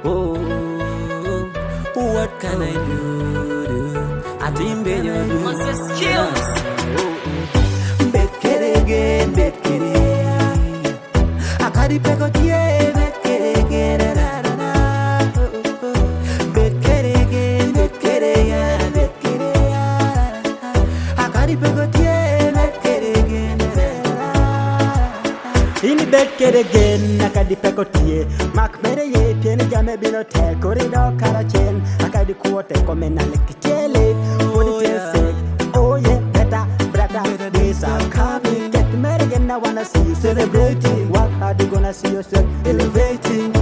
Oh, what can I do? I think better do. What's your skills? Bet Kede Gen, bet Kede. I carry pego tie, bet Kede Gen, na na na. Bet Kede Gen, bet Kede Gen, bet Kede. I carry pego tie, bet Kede Gen, na na. Ini bet Kede Gen, akadi peko tie. Mak mere ye pieni game bino te corridor karachen. Akadi kuote komena lekichele. Podi tiesek, oh yeah, better days are coming. Get married again, I wanna see you celebrating. Work hard, you gonna see yourself elevating.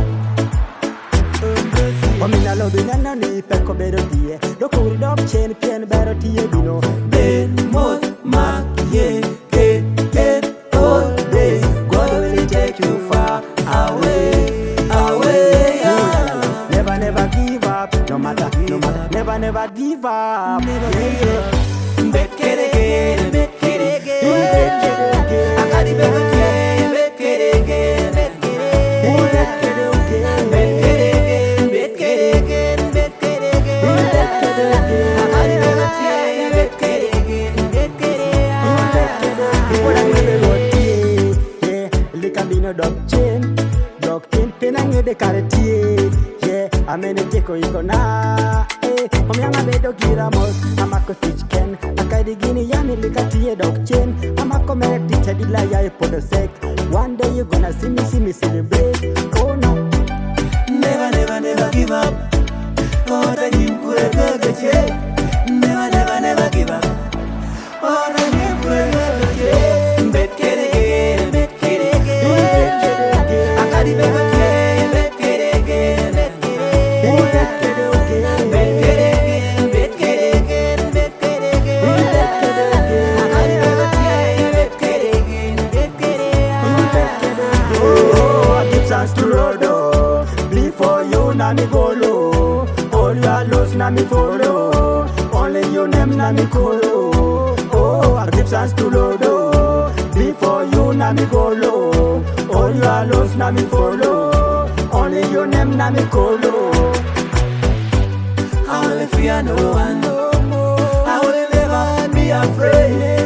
Omina lobi nana ni peko bero tie. Do corridor chain pieni bero tie bino. Ben mot mak ye ke all days. God will take you far away, away. Never give up. No matter, never give up. Bet Kede Gen, bet Kede Gen. I carry pego tie, bet Kede Gen, bet Kede. Bet Kede Gen, bet Kede Gen, bet Kede Gen. I carry pego tie, bet Kede Gen, bet Kede. Likabino dog chain penange de kartie. Yeah, amene jeko iko na. Omyanga bedo giramos, amako teach ken. Akadi gini yami likatie dog chain. Amako mere teacher dila ya ipodo sek. One day you gonna see me celebrate. Oh no, Never give up. Oh, the new good. Never give up. Oh, the new good. Bet Kede Gen, bet Kede Gen. I carry pego tie, bet Kede Gen, bet Kede. Bet Kede Gen, bet Kede Gen, bet Kede Gen. I carry pego tie, bet Kede Gen, bet Kede. oh, I give chance to rodo. Before you na me go low. All your loss na me follow. Only your name na me colo. Oh, I give chance to rodo. Before you na me go low. All your loss na me follow. Only your name na me colo. I will fear no one. I will never be afraid.